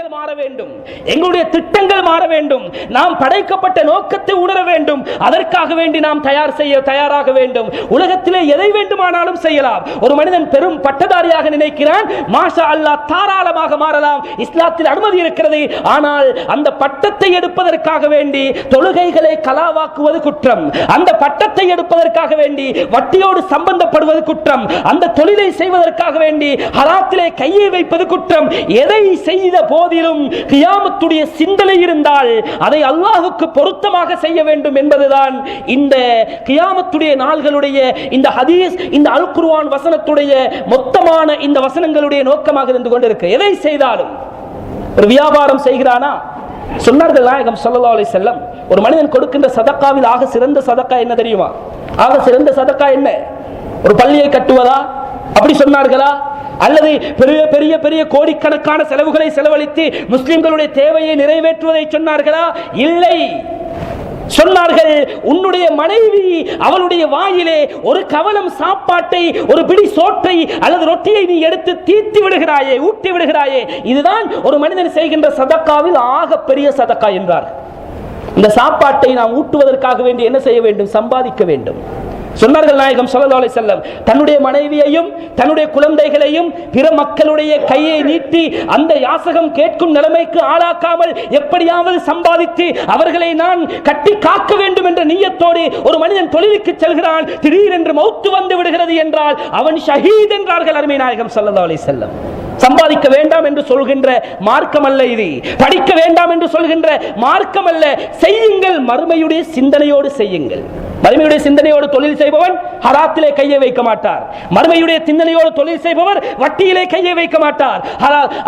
கொள்கைகள் மாற வேண்டும், எங்களுடைய திட்டங்கள் மாற வேண்டும், நாம் படைக்கப்பட்ட நோக்கத்தை உணர வேண்டும். அதற்காக வேண்டி நாம் தயாராக வேண்டும். உலகத்திலே எதை வேண்டுமானாலும் செய்யலாம். ஒரு மனிதன் பெரும் பட்டதாரியாக நினைக்கிறான், மாஷா அல்லாஹ் தாராளமாக மாறலாம், இஸ்லாத்தில் அனுமதி இருக்கிறது. ஆனால் அந்த பட்டத்தை எடுப்பதற்காக வேண்டி தொழுகைகளை கலாவாக்குவது குற்றம், அந்த பட்டத்தை எடுப்பதற்காக வேண்டி வட்டியோடு சம்பந்தப்படுவது குற்றம், அந்த தொழிலை செய்வதற்காக வேண்டி ஹராத்திலே கையை வைப்பது குற்றம். எதை செய்த போதிலும் கியாமத்துடைய சிந்தனை இருந்தால் அதை அல்லாஹ்வுக்கு பொருத்தமாக செய்ய வேண்டும் என்பதுதான் இந்த கியாமத்துடைய நாள்களுடைய இந்த ஹதீஸ், இந்த அல் குர்ஆன் வசனத்துடைய மொத்தமான இந்த வசனங்களுடைய நோக்கமாக இருந்து கொண்டிருக்கு. எதை செய்தாலும் ஒரு வியாபாரம் செய்கிறானா, சொன்னார்கள் நாயகம் ஸல்லல்லாஹு அலைஹி வஸல்லம், ஒரு மனிதன் கொடுக்கின்ற சதக்காவில் ஆக சிறந்த சதக்கா என்ன தெரியுமா? ஆக சிறந்த சதக்கா என்ன? ஒரு பள்ளியை கட்டுவதா? அப்படி சொன்னார்களா? அல்லது பெரிய பெரிய பெரிய கோடிக்கணக்கான செலவுகளை செலவழித்து முஸ்லிம்களுடைய தேவையை நிறைவேற்றுவதை சொன்னார்களா? இல்லை. சொன்னார்கள், உன்னுடைய மனைவி அவளுடைய வாயிலே ஒரு கவலம் சாப்பாட்டை, ஒரு பிடி சோற்றை அல்லது ரொட்டியை நீ எடுத்து தீர்த்து விடுகிறாயே, ஊட்டி விடுகிறாயே, இதுதான் ஒரு மனிதன் செய்கின்ற சதக்காவில் ஆக பெரிய சதக்கா என்றார். இந்த சாப்பாட்டை நாம் ஊட்டுவதற்காக வேண்டி என்ன செய்ய வேண்டும்? சம்பாதிக்க வேண்டும். சொன்னார்கள் நாயகம் ஸல்லல்லாஹு அலைஹி வஸல்லம், தன்னுடைய மனைவியையும் தன்னுடைய குழந்தைகளையும் பிற மக்களுடைய கையை நீட்டி அந்த யாசகம் கேட்கும் நிலைமைக்கு ஆளாக்காமல் எப்படியாவது சம்பாதித்து அவர்களை நான் கட்டி காக்க வேண்டும் என்ற நியத்தோடு ஒரு மனிதன் தொழிலுக்கு செல்கிறான், திடீரென்று மௌத்து வந்து விடுகிறது என்றால் அவன் ஷஹீத் என்றார்கள் அருமை நாயகம் ஸல்லல்லாஹு அலைஹி வஸல்லம். சம்பாதிக்க வேண்டாம் என்று சொல்கின்ற மார்க்கம் அல்ல இது, படிக்க வேண்டாம் என்று சொல்கின்ற மார்க்கம் அல்ல. செய்யுங்கள், மறுமையுடைய சிந்தனையோடு செய்யுங்கள். மறுமையுடைய சிந்தனையோடு தொழில் செய்பவன் ஹராத்திலே கையை வைக்க மாட்டார். மறுமையுடைய சிந்தனையோடு தொழில் செய்பவர் வட்டியிலே கையை வைக்க மாட்டார்.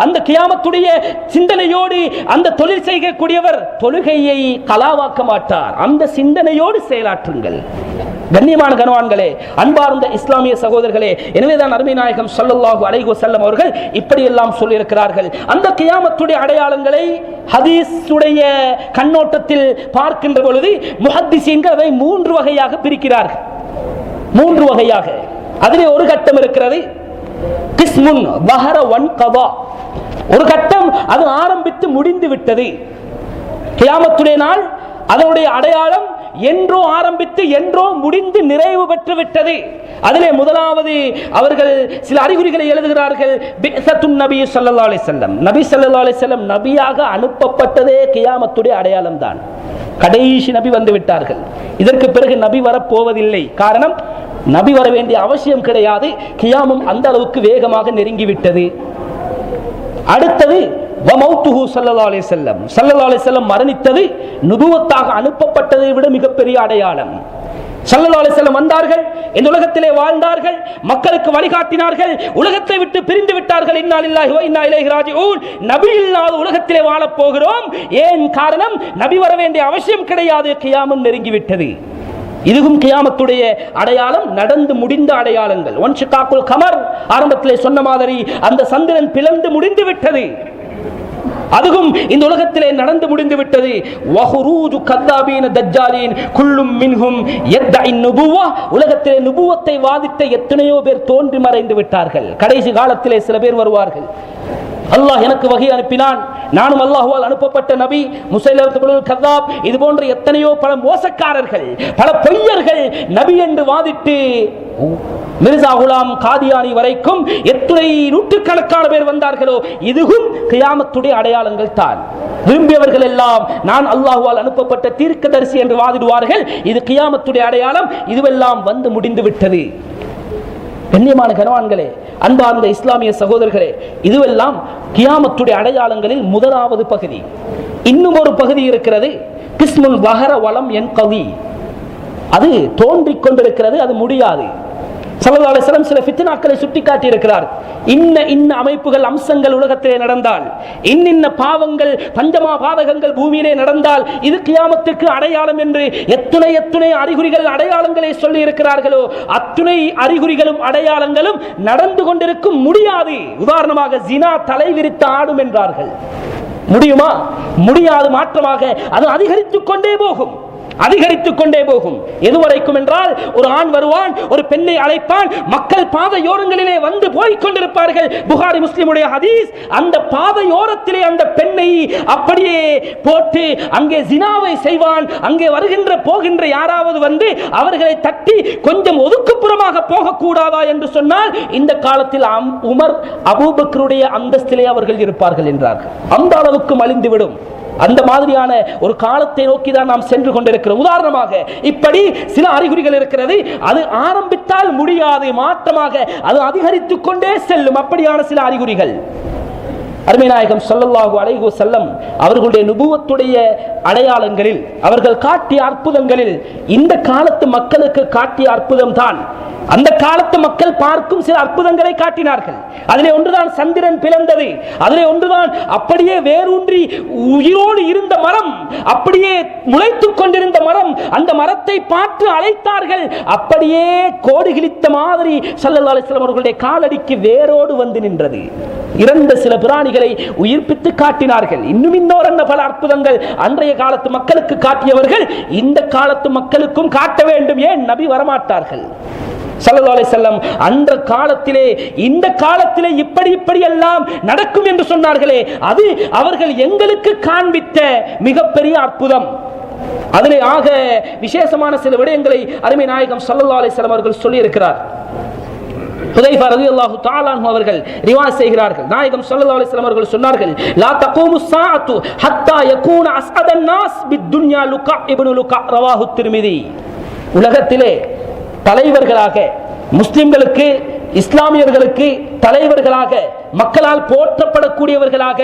அந்த கியாமத்துடைய சிந்தனையோடு அந்த தொழில் செய்யக்கூடியவர் தொழுகையை கலாவாக்க மாட்டார். அந்த சிந்தனையோடு செயலாற்றுங்கள். கண்ணியமான கனவான்களே, அன்பார்ந்த இஸ்லாமிய சகோதரர்களே, எனவேதான் அருமை நாயகம் ஸல்லல்லாஹு அலைஹி வஸல்லம் அவர்கள் இப்படியெல்லாம் சொல்லியிருக்கிறார்கள். அந்த கியாமத்துடைய அடையாளங்களை ஹதீஸுடைய கண்ணோட்டத்தில் பார்க்கின்ற பொழுது முஹத்திஸீன்கள் அதை 3 வகையாக பிரிக்கிறார்கள். 3 வகையாக. அதிலே ஒரு கட்டம் இருக்கிறது, கிஸ்முன் வஹர வன் கதா. ஒரு கட்டம் அது ஆரம்பித்து முடிந்து விட்டது. கியாமத்துடைய நாள் அதனுடைய அடையாளம் என்றோ ஆரம்பித்து என்றோ முடிந்து நிறைவு பெற்று விட்டது. அதிலே முதலாவது அவர்கள் சில அறிகுறிகளை எழுதுகிறார்கள். பிஅஸத்துன் நபி ஸல்லல்லாஹு அலைஹி வஸல்லம், நபி ஸல்லல்லாஹு அலைஹி வஸல்லம் நபியாக அனுப்பப்பட்டதே கியாமத்துடைய அடையாளம் தான். கடைசி நபி வந்து விட்டார்கள். இதற்கு பிறகு நபி வரப்போவதில்லை. காரணம், நபி வர வேண்டிய அவசியம் கிடையாது. கியாமம் அந்த அளவுக்கு வேகமாக நெருங்கிவிட்டது. அடுத்தது வமௌத்துஹு ஸல்லல்லாஹு அலைஹி வஸல்லம், ஸல்லல்லாஹு அலைஹி வஸல்லம் மரணித்தது நுபுவத்தாக அனுப்பப்பட்டதை விட மிகப்பெரிய அடையாளம். ஸல்லல்லாஹு அலைஹி வஸல்லம் வந்தார்கள், இந்த உலகத்திலே வாழ்ந்தார்கள், மக்களுக்கு வழிகாட்டினார்கள், உலகத்தை விட்டு பிரிந்து விட்டார்கள். இன்னா லில்லாஹி வ இன்னா இலைஹி ராஜிஊன். நபி இல்லாத உலகத்திலே வாழப் போகிறோம். ஏன்? காரணம், நபி வர வேண்டிய அவசியம் கிடையாது. கியாமம் நெருங்கிவிட்டது. இதுவும் கியாமத்துடைய அடையாளம், நடந்து முடிந்த அடையாளங்கள். ஒன்ஷிகாக்குல் கமர், ஆரம்பத்திலே சொன்ன மாதிரி அந்த சந்திரன் பிளந்து முடிந்து விட்டது. அதுவும் இந்த உலகத்திலே நடந்து முடிந்து விட்டது. வஹுரூஜு கத்தாபீன தஜ்ஜாலீன் குல்லும் மின்ஹும் யத்இ நுபுவா. உலகத்திலே நுபுவத்தை வாதித்த எத்தனையோ பேர் தோன்றி மறைந்து விட்டார்கள். கடைசி காலத்திலே சில பேர் வருவார்கள். அல்லாஹ் எனக்கு வகை அனுப்பினான், நானும் அல்லாஹ்வால் அனுப்பப்பட்ட நபி. முஸைலமத்துல் கذாப், இது போன்ற எத்தனையோ பல மோசக்காரர்கள், பல பொய்யர்கள் நபி என்று வாதிட்டு மிர்சா குலாம் காதியானி வரைக்கும் எத்தனை நூற்றுக்கணக்கான பேர் வந்தார்களோ, இதுவும் கியாமத்துடைய அடையாளங்கள் தான். விரும்பியவர்கள் எல்லாம் நான் அல்லாஹ்வால் அனுப்பப்பட்ட தீர்க்கதரிசி என்று வாதிடுவார்கள். இது கியாமத்துடைய அடையாளம். இதுவெல்லாம் வந்து முடிந்து விட்டது. கண்ணியமான கனவான்களே, அன்பார்ந்த இஸ்லாமிய சகோதரர்களே, இதுவெல்லாம் கியாமத்துடைய அடையாளங்களில் முதலாவது பகுதி. இன்னும் ஒரு பகுதி இருக்கிறது, கிஸ்முல் வஹர வலம் யன்கதி. அது தோன்றிக் கொண்டிருக்கிறது, அது முடியாது. ஸல்லல்லாஹு அலைஹி வஸல்லம் சில ஃபித்னாக்களை சுட்டிக்காட்டி இருக்கிறார். இன்ன அமைப்புகள் அம்சங்கள் உலகத்திலே நடந்தால், இன்ன பாவங்கள் பஞ்சமா பாதகங்கள் பூமியிலே நடந்தால் இது கியாமத்துக்கு அடையாளம் என்று எத்துணை அறிகுறிகள் அடையாளங்களை சொல்லி இருக்கிறார்களோ, அத்துணை அறிகுறிகளும் அடையாளங்களும் நடந்து கொண்டிருக்கும். முடியாது. உதாரணமாக ஜினா தலை விரித்து ஆடும் என்றார்கள். முடியுமா? முடியாது. மாற்றமாக அது அதிகரித்துக் கொண்டே போகும். அதிகரித்துக் கொண்டே போகும். எதுவரைக்கும் என்றால், ஒரு ஆண் வருவான், ஒரு பெண்ணை அழைப்பான், மக்கள் பாதையோரங்களிலே வந்து போய் கொண்டிருப்பார்கள். புகாரி முஸ்லிமுடைய ஹதீஸ். அந்த பாதையோரத்திலே அந்த பெண்ணை அப்படியே போட்டு அங்கே ஜினாவை செய்வான். அங்கே வருகின்ற போகின்ற யாராவது வந்து அவர்களை தட்டி கொஞ்சம் ஒதுக்குப்புறமாக போகக்கூடாதா என்று சொன்னால், இந்த காலத்தில் உமர் அபூபக்கருடைய அந்தஸ்திலே அவர்கள் இருப்பார்கள் என்றார்கள். அந்த அளவுக்கு மலிந்துவிடும். அந்த மாதிரியான ஒரு காலத்தை நோக்கிதான் நாம் சென்று கொண்டிருக்கிறோம். உதாரணமாக இப்படி சில அறிகுறிகள் இருக்கிறது. அது ஆரம்பித்தால் முடியாது, மாற்றமாக அது அதிகரித்துக் கொண்டே செல்லும். அப்படியான சில அறிகுறிகள் அருமை நாயகம் ஸல்லல்லாஹு அலைஹி வஸல்லம் அவர்களுடைய நுபுவத்துடைய அடையாளங்களில், அவர்கள் காட்டிய அற்புதங்களில் இந்த காலத்து மக்களுக்கு காட்டிய அற்புதம் தான் அந்த காலத்து மக்கள் பார்க்கும் சில அற்புதங்களை காட்டினார்கள். அதிலே ஒன்றுதான் சந்திரன் பிளந்தது. அதிலே ஒன்றுதான் அப்படியே வேரூன்றி உயிரோடு இருந்த மரம், அப்படியே முளைத்துக் கொண்டிருந்த மரம், அந்த மரத்தை பார்த்து அழைத்தார்கள். அப்படியே கோடு கிழித்த மாதிரி ஸல்லல்லாஹு அலைஹி வஸல்லம் அவர்களுடைய காலடிக்கு வேரோடு வந்து நின்றது. இறந்த சில பிராணிகளை உயிர்ப்பித்து காட்டினார்கள். இன்னும் இன்னொரு பல அற்புதங்கள் அன்றைய காலத்து மக்களுக்கு காட்டியவர்கள் இந்த காலத்து மக்களுக்கும் காட்ட வேண்டும். ஏன் நபி வரமாட்டார்கள்? ஸல்லல்லாஹு அலைஹி வஸல்லம் அந்த காலத்திலே இந்த காலத்திலே இப்படி எல்லாம் நடக்கும் என்று சொன்னார்களே, அது அவர்கள் எங்களுக்கு காண்பித்த மிகப்பெரிய அற்புதம். அதிலே ஆக விசேஷமான சில விடயங்களை அருமை நாயகம் ஸல்லல்லாஹு அலைஹி வஸல்லம் அவர்கள் சொல்லி இருக்கிறார். ஹுதைஃபா ரலியல்லாஹு தஆலா அன்ஹு அவர்கள் ரிவாயத் செய்கிறார்கள். நாயகம் ஸல்லல்லாஹு அலைஹி வஸல்லம் அவர்கள் சொன்னார்கள், லா தகூமு ஸாஅத்து ஹத்தா யகூன அஸ்அதன் நாஸ் பித்துன்யா லுகா இப்னு லுகா ரவாஹு திர்மிதி. உலகத்திலே தலைவர்களாக, முஸ்லிம்களுக்கு இஸ்லாமியர்களுக்கு தலைவர்களாக, மக்களால் போற்றப்படக்கூடியவர்களாக,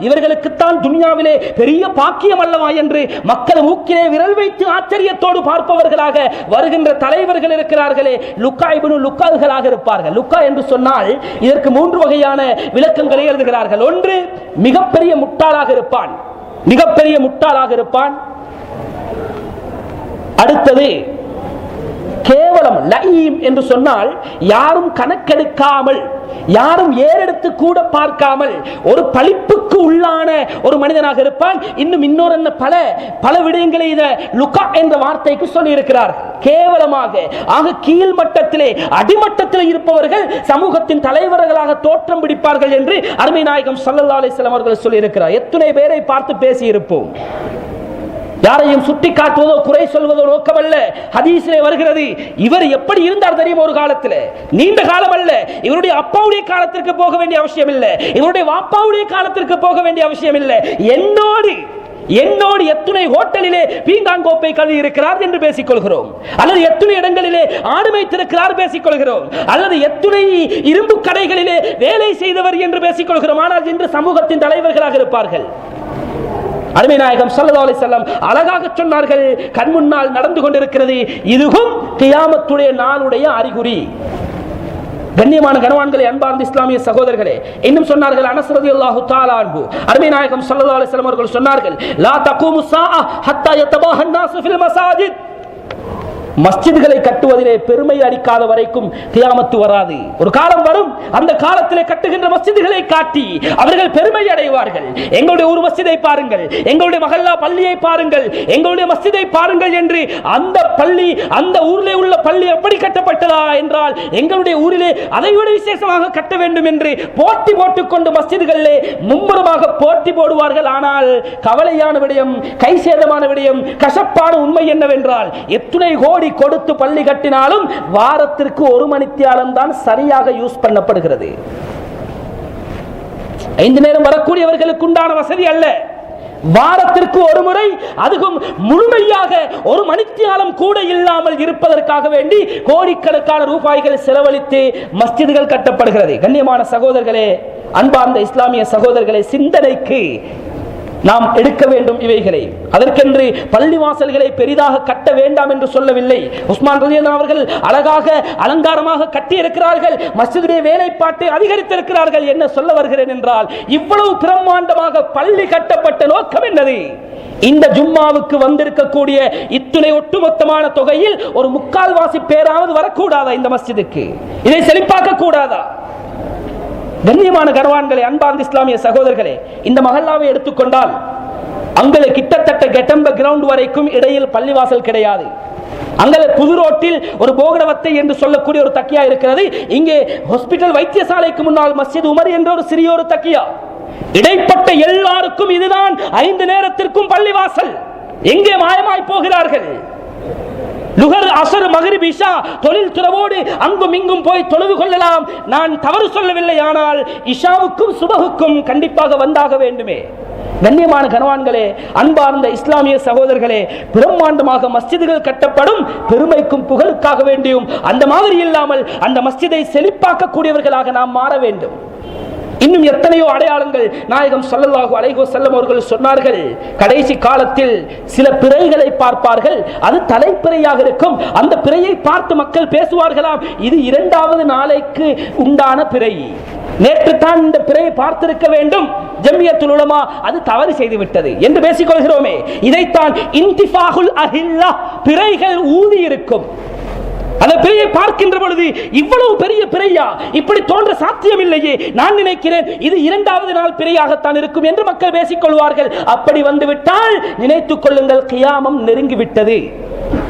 இவர்களுக்குத்தான் துனியாவிலே பெரிய பாக்கியம் அல்லவா என்று மக்கள் மூக்கிலே விரல் வைத்து ஆச்சரியத்தோடு பார்ப்பவர்களாக வருகின்ற தலைவர்கள் இருக்கிறார்களே, லுக்கா இப்னு லுக்கால்களாக இருப்பார்கள். லுக்கா என்று சொன்னால் இதற்கு 3 வகையான விளக்கங்களை எழுதுகிறார்கள். ஒன்று, மிகப்பெரிய முட்டாளாக இருப்பான், மிகப்பெரிய முட்டாளாக இருப்பான். அடுத்தது கேவலம், லயீம் என்று சொன்னால் யாரும் கணக்கெடுக்காமல், யாரும் ஏறெடுத்து கூட பார்க்காமல் ஒரு பழிப்புக்கு உள்ளான ஒரு மனிதனாக இருப்பான். இன்னும் இன்னொரு பல விடயங்களை இத லுகா என்ற வார்த்தைக்கு சொல்லி இருக்கிறார்கள். கேவலமாக, ஆக கீழ் மட்டத்திலே, அடிமட்டத்திலே இருப்பவர்கள் சமூகத்தின் தலைவர்களாக தோற்றம் பிடிப்பார்கள் என்று அருமை நாயகம் ஸல்லல்லாஹு அலைஹி வஸல்லம் அவர்கள் சொல்லி இருக்கிறார். எத்தனை பேரை பார்த்து பேசி இருப்போம். யாரையும் சுட்டி காட்டுவதோ குறை சொல்வதோ நோக்கமல்ல. ஹதீஸிலே வருகிறது, இவர் எப்படி இருந்தார் தெரியும்? ஒரு காலத்தில், நீண்ட காலம் அல்ல, இவருடைய அப்பாவுடைய காலத்திற்கு போக வேண்டிய அவசியம் இல்லை, இவருடைய வாப்பாவுடைய காலத்திற்கு போக வேண்டிய அவசியம் இல்லை. என்னோடு எத்தனை ஹோட்டலிலே பீங்கான் கோப்பை கழுவி இருக்கிறார் என்று பேசிக் கொள்கிறோம், அல்லது எத்தனை இடங்களிலே ஆடு மேய்த்திருக்கிறார் பேசிக் கொள்கிறோம், அல்லது எத்தனை இரும்பு கடைகளிலே வேலை செய்தவர் என்று பேசிக் கொள்கிறோம். ஆனால் இன்று சமூகத்தின் தலைவர்களாக இருப்பார்கள். அருமை நாயகம் ஸல்லல்லாஹு அலைஹி வஸல்லம் அழகாக சொன்னார்கள், கண் முன்னால் நடந்து கொண்டிருக்கிறது, இதுவும் கியாமத்துடைய நாளுடைய அறிகுறி. கண்ணியமான கனவான்களே, அன்பார்ந்த இஸ்லாமிய சகோதரர்களே, இன்னும் சொன்னார்கள் அனஸ் ரலியல்லாஹு தஆலா அன்ஹு, அருமை நாயகம் ஸல்லல்லாஹு அலைஹி வஸல்லம் அவர்கள் சொன்னார்கள், லா தகூமு ஸாஅ ஹத்தா யதபாஹ அன்-நாஸ் ஃபில் மஸாஜித். மஸ்ஜிதுகளை கட்டுவதிலே பெருமை அடிக்காத வரைக்கும் கியாமத்து வராது. ஒரு காலம் வரும், அந்த காலத்திலே கட்டுகின்ற மஸ்ஜிதுகளை காட்டி அவர்கள் பெருமை அடைவார்கள். எங்களுடைய ஒரு மஸ்ஜிதை பாருங்கள், எங்களுடைய மஹல்லா பள்ளியை பாருங்கள், எங்களுடைய மஸ்ஜிதை பாருங்கள் என்று. அந்த பள்ளி, அந்த ஊரிலே உள்ள பள்ளி எப்படி கட்டப்பட்டதா என்றால், எங்களுடைய ஊரிலே அதைவிட விசேஷமாக கட்ட வேண்டும் என்று போட்டி போட்டுக்கொண்டு மஸ்ஜிதுகளிலே மும்முரமாக போட்டி போடுவார்கள். ஆனால் கவலையான விடயம், கை சேதமான விடயம், கசப்பான உண்மை என்னவென்றால், எத்தனை கோடி கொடுத்து பள்ளி கட்டினாலும் வாரத்திற்கு 1 மணித்தியாலம் தான் சரியாக யூஸ் பண்ணப்படுகிறது. 5 நேரம் வரக்கூடியவர்களுக்கு உண்டான வசதி அல்ல. வாரத்திற்கு ஒரு முறை, அதுவும் முழுமையாக 1 மணித்தியாலம் கூட இல்லாமல் இருப்பதற்காக வேண்டி கோடிக்கணக்கான ரூபாய்கள் செலவழித்து மஸ்ஜிதுகள் கட்டப்படுகிறது. கண்ணியமான சகோதரர்களே, அன்பார்ந்த இஸ்லாமிய சகோதரர்களே, சிந்தனைக்கு நாம் எடுக்க வேண்டும் இவைகளை. அதற்கென்று பள்ளிவாசல்களை பெரிதாக கட்ட வேண்டாம் என்று சொல்லவில்லை. உஸ்மான் ரலியல்லாஹு அவர்கள் அழகாக அலங்காரமாக கட்டி இருக்கிறார்கள், மஸ்ஜிதுடைய வேலைப்பாட்டை அதிகரித்திருக்கிறார்கள். என்ன சொல்ல வருகிறேன் என்றால், இவ்வளவு பிரம்மாண்டமாக பள்ளி கட்டப்பட்ட நோக்கம் என்னது? இந்த ஜும்மாவுக்கு வந்திருக்கக்கூடிய இத்துணை ஒட்டுமொத்தமான தொகையில் ஒரு 3/4 பேராவது வரக்கூடாதா இந்த மஸ்ஜிதுக்கு? இதை செழிப்பாக்க கூடாதா? கண்ணியமான கனவான்களே, அன்பார்ந்த இஸ்லாமிய சகோதரர்களே, இந்த மஹல்லாவை எடுத்துக்கொண்டால் அங்கே கிட்டத்தட்ட கெட்டம்ப கிரவுண்ட் வரைக்கும் இடையில் பள்ளிவாசல் கிடையாது. அங்கே புது ரோட்டில் ஒரு போகடவத்தை என்று சொல்லக்கூடிய ஒரு தக்கியா இருக்கிறது. இங்கே ஹாஸ்பிட்டல் வைத்தியசாலைக்கு முன்னால் மஸ்ஜித் உமர் என்ற ஒரு சிறிய ஒரு தக்கியா. இடைப்பட்ட எல்லாருக்கும் இதுதான் 5 நேரத்திற்கும் பள்ளிவாசல். எங்கே மாயமாய் போகிறார்கள்? லுகர், அசர், மக்ரிப், இஷா தொழில் துறவோடு அங்கும் இங்கும் போய் தொழுது கொள்ளலாம். நான் தவறு சொல்லவில்லை. ஆனால் இஷாவுக்கும் சுபகுக்கும் கண்டிப்பாக வந்தாக வேண்டுமே. கண்ணியமான கனவான்களே, அன்பார்ந்த இஸ்லாமிய சகோதரர்களே, பிரம்மாண்டமாக மஸ்ஜிதுகள் கட்டப்படும் பெருமைக்கும் புகழுக்காக வேண்டியும் அந்த மாதிரி இல்லாமல் அந்த மஸ்ஜிதை செழிப்பாக்கக்கூடியவர்களாக நாம் மாற வேண்டும். இன்னும் எத்தனையோ அடையாளங்கள் நாயகம் ஸல்லல்லாஹு அலைஹி வஸல்லம் அவர்கள் சொன்னார்கள். கடைசி காலத்தில் சில பிறைகளை பார்ப்பார்கள், அது தலைப்பிறையாக இருக்கும். அந்த பிறையை பார்த்து மக்கள் பேசுவார்களாம், இது 2வது நாளைக்கு உண்டான பிறை, நேற்று தான் இந்த பிறையை பார்த்திருக்க வேண்டும், ஜம்மியத்துல் உலமா அது தவறு செய்து விட்டது என்று பேசிக்கொள்கிறோமே. இதைத்தான் இன்திஃபாகுல் அஹில்லா, பிறைகள் ஊதி இருக்கும். அந்த பிறையை பார்க்கின்ற பொழுது இவ்வளவு பெரிய பிறையா, இப்படி தோன்ற சாத்தியம் இல்லையே, நான் நினைக்கிறேன் இது 2வது நாள் பிறையாகத்தான் இருக்கும் என்று மக்கள் பேசிக்கொள்வார்கள். அப்படி வந்துவிட்டால் நினைத்துக் கொள்ளுங்கள், கியாமம் நெருங்கிவிட்டது.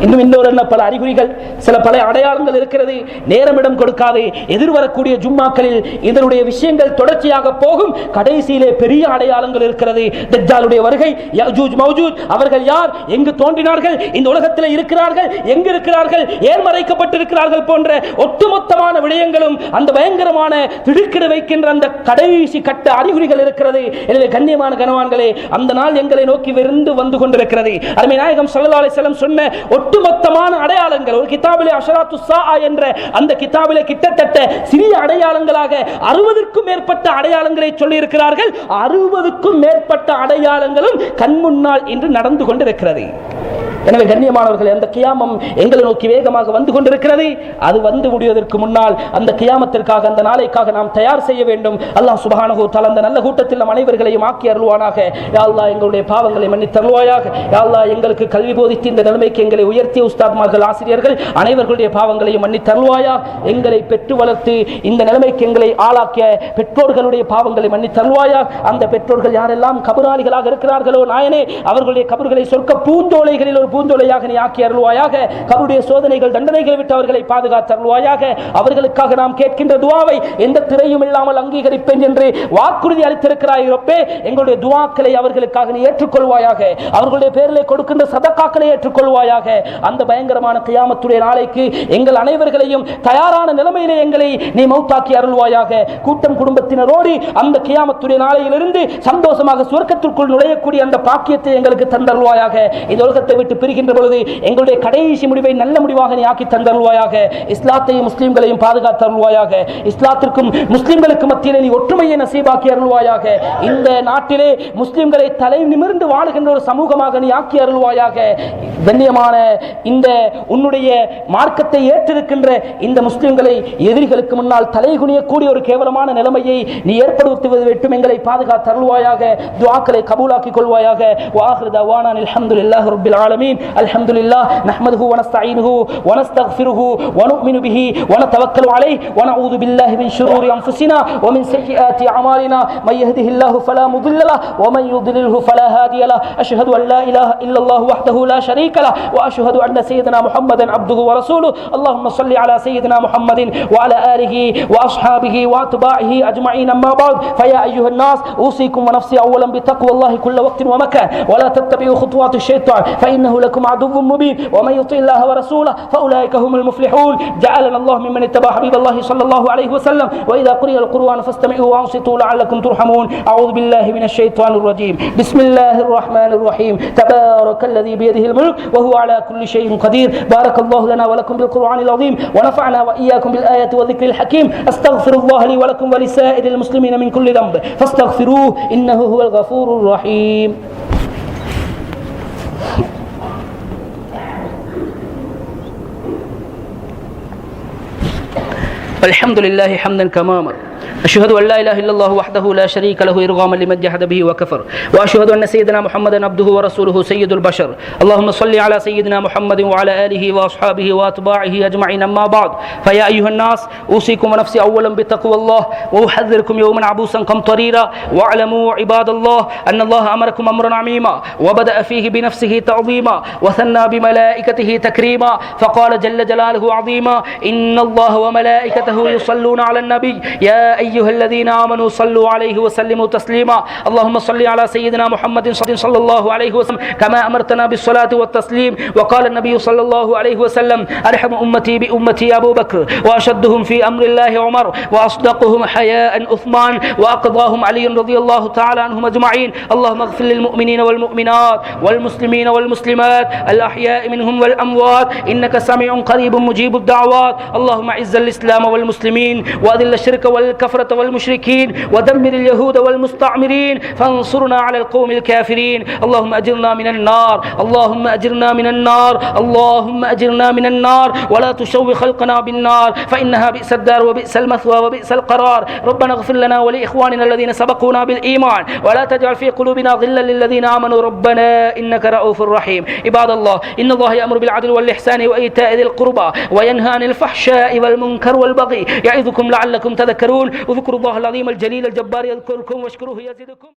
இன்னும் இன்னொரு பல அறிகுறிகள், சில பல அடையாளங்கள் இருக்கிறது. நேரமிடம் கொடுக்காது. எதிர்வரக்கூடிய ஜும்மாக்களில் இதனுடைய விஷயங்கள் தொடர்ச்சியாக போகும். கடைசியிலே பெரிய அடையாளங்கள் இருக்கிறது. தஜ்ஜாலுடைய வருகை, யஜூஜ் மௌஜூஜ் அவர்கள் யார், எங்கு தோன்றினார்கள், இந்த உலகத்தில் இருக்கிறார்கள், எங்கு இருக்கிறார்கள், ஏன் மறைக்கப்பட்டிருக்கிறார்கள் போன்ற ஒட்டுமொத்தமான விடயங்களும் அந்த பயங்கரமான திடுக்கிட வைக்கின்ற அந்த கடைசி கட்ட அறிகுறிகள் இருக்கிறது. எனவே கண்ணியமான கனவான்களே, அந்த நாள் எங்களை நோக்கி விருந்து வந்து கொண்டிருக்கிறது. அருமை நாயகம் ஸல்லல்லாஹு அலைஹி வஸல்லம் சொன்ன ஒட்டுமொத்தமான அடையாளங்கள் ஒரு கிதாபிலே அஷராத்து ஸாஆ என்ற அந்த கிதாபிலே கிட்டத்தட்ட சிறிய அடையாளங்களாக 60க்கும் மேற்பட்ட அடையாளங்களை சொல்லி இருக்கிறார்கள். 60க்கும் மேற்பட்ட அடையாளங்களும் கண் முன்னால் இன்று நடந்து கொண்டிருக்கிறது. எனவே கண்ணியமானவர்கள், அந்த கியாமம் எங்களை நோக்கி வேகமாக வந்து கொண்டிருக்கிறது. அது வந்து முடிவதற்கு முன்னால் அந்த கியாமத்திற்காக, அந்த நாளைக்காக நாம் தயார் செய்ய வேண்டும். அல்லாஹ் சுப்ஹானஹு வ தஆலா அந்த நல்ல கூட்டத்தில் நம் அனைவர்களையும் ஆக்கி அருள்வானாக. யா அல்லாஹ், எங்களுடைய பாவங்களை மன்னித்து அருள்வாயாக. யா அல்லாஹ், எங்களுக்கு கல்வி போதித்து இந்த நிலைமைக்கு எங்களை உயர்த்திய உஸ்தாத்மார்கள், ஆசிரியர்கள் அனைவர்களுடைய பாவங்களையும் மன்னித்து அருள்வாயாக. எங்களை பெற்று வளர்த்து இந்த நிலைமைக்கு எங்களை ஆளாக்கிய பெற்றோர்களுடைய பாவங்களை மன்னித்து அருள்வாயாக. அந்த பெற்றோர்கள் யாரெல்லாம் கபராளிகளாக இருக்கிறார்களோ நாயனே, அவர்களுடைய கபர்களை சொர்க்க பூந்தோலைகளில் ஒரு பூந்தோலையாக நீ ஆக்கி அருள்வாயாக. கபருடைய சோதனைகள், தண்டனைகள் விட்டு அவர்களை பாதுகாத்து அருள்வாயாக. அவர்களுக்காக நாம் கேட்கின்ற துஆவை எந்த திரையும் இல்லாமல் அங்கீகரிப்பேன் என்று வாக்குறுதி அளித்திருக்கிறாய் ரப்பே. எங்களுடைய துஆக்களை அவர்களுக்காக நீ ஏற்றுக்கொள்வாயாக. அவர்களுடைய பேரிலே கொடுக்கின்ற சதகாக்களை ஏற்றுக்கொள்வாயாக. அந்த பயங்கரமான கியாமத்துடைய நாளைக்கு எங்கள் அனைவர்களையும் தயாரான நிலைமையிலே எங்களை நீ மௌத்தாக்கி அருள்வாயாக. கூட்டம் குடும்பத்தினரோடு அந்த கியாமத்துடைய நாளையிலிருந்து சந்தோஷமாக சுவர்க்கத்திற்குள் நுழையக்கூடிய அந்த பாக்கியத்தை எங்களுக்கு தந்தருள்வாயாக. இந்த உலகத்தை விட்டு பிரிகின்ற பொழுது எங்களுடைய கடைசி முடிவை நல்ல முடிவாக நீ ஆக்கி தந்தருள்வாயாக. இஸ்லாத்தையும் முஸ்லிம்களையும் பாதுகாத்து அருள்வாயாக. இஸ்லாத்திற்கும் முஸ்லிம்களுக்கு மத்தியிலே நீ ஒற்றுமையை நசீபாக்கி அருள்வாயாக. இந்த நாட்டிலே முஸ்லிம்களை தலை நிமிர்ந்து வாழுகின்ற ஒரு சமூகமாக நீ ஆக்கி அருள்வாயாக. கண்ணியமான இந்த உன்னுடைய மார்க்கத்தை ஏற்றிருக்கின்ற இந்த முஸ்லிம்களை எதிரிகளுக்கு முன்னால் தலை குனியக்கூடிய ஒரு கேவலமான நிலைமையை நீ ஏற்படுத்துவது வேண்டும். எங்களை பாதுகாத்து அருள்வாயாக. துஆக்களை கபூலாக்கி கொள்வாயாக. வாஹிரு தஅவானா அல்ஹம்துலில்லாஹி ரப்பில் ஆலமீன். அல்ஹம்துலில்லாஹ் நஹ்மதுஹு வ நஸ்தஈனுஹு வ நஸ்தக்ஃபிருஹு வ நுஅ்மினு பிஹி வ நதவக்கலு அலைஹி வ நஊது பில்லாஹி மின் ஷுரூரி அன்ஃபுஸினா வ மின் ஸய்யிஆத்தி அமாலினா மை யஹ்திஹில்லாஹு ஃபலா முضل லஹு வ மை யுضللஹு ஃபலா ஹாதிய லஹு. அஷ்ஹது அன் லா இலாஹா இல்லல்லாஹு வஹ்தஹு லா ஷரீக லஹு வ அஷ்ஹது அன்ன ஸய்யிதனா முஹம்மதன் அப்துஹு வ ரசூலுஹு. அல்லாஹும்ம ஸல்லி அலா ஸய்யிதினா முஹம்மதின் வ அலா ஆலிஹி வ அஸ்ஹாபிஹி வ அத்பாஇஹி அஜ்மஈன். அம்மா பஅத் ஃபயா அய்யுஹன் நாஸ் ஊஸீக்கும் வ நஃப்ஸி அவ்வலன் பித்தக்வல்லாஹி குல்ல வக்தின் வ மக்கான் வ லா தத்தபிஉ خطوات الشيطان فإنه لكم عدو مبين ومن يطع الله ورسوله فأولئك هم المفلحون. جعلنا الله ممن اتبع حبيب الله صلى الله عليه وسلم. وإذا قرئ القرآن فاستمعوا وأنصتوا لعلكم ترحمون. أعوذ بالله من الشيطان الرجيم. بسم الله الرحمن الرحيم. تبارك الذي بيده الملك وهو على كل شيء قدير. بارك الله لنا ولكم بالقرآن العظيم ونفعنا وإياكم بالآيات والذكر الحكيم. أستغفر الله لي ولكم ولسائر المسلمين من كل ذنب فاستغفروه إنه هو الغفور الرحيم. الحمد لله حمدا كما أمر أشهد أن لا إله إلا الله وحده لا شريك له إرغاما لمن جحد به وكفر وأشهد أن سيدنا محمدا عبده ورسوله سيد البشر اللهم صل على سيدنا محمد وعلى آله وأصحابه وأتباعه أجمعين أما بعد فيا أيها الناس أوصيكم ونفسي أولا بتقوى الله وأحذركم يوما عبوسا قمطريرا واعلموا عباد الله أن الله أمركم أمرا عميما وبدأ فيه بنفسه تعظيما وثنى بملائكته تكريما فقال جل جلاله عظيما إن الله وملائكته يصلون على النبي يا أيها الذين آمنوا صلوا عليه وسلموا تسليما اللهم صل على سيدنا محمد صلى الله عليه وسلم كما أمرتنا بالصلاة والتسليم وقال النبي صلى الله عليه وسلم أرحم أمتي بأمتي أبو بكر وأشدهم في أمر الله عمر وأصدقهم حياء عثمان وأقضاهم علي رضي الله تعالى عنهم أجمعين اللهم اغفر للمؤمنين والمؤمنات والمسلمين والمسلمات الأحياء منهم والأموات إنك سميع قريب مجيب الدعوات اللهم أعز الإسلام والمسلمين وأذل الشرك والكفرة والمشركين ودمر اليهود والمستعمرين فانصرنا على القوم الكافرين اللهم أجرنا من النار اللهم أجرنا من النار اللهم أجرنا من النار ولا تشوي خلقنا بالنار فإنها بئس الدار وبئس المثوى وبئس القرار ربنا اغفر لنا ولإخواننا الذين سبقونا بالإيمان ولا تجعل في قلوبنا غلا للذين آمنوا ربنا إنك رؤوف رحيم عباد الله إن الله يأمر بالعدل والإحسان وإيتاء ذي القربى وينهى عن الفحشاء والمنكر والبغي يعظكم لعلكم تذكرون اذكروا الله العظيم الجليل الجبار يذكركم واشكروه يزدكم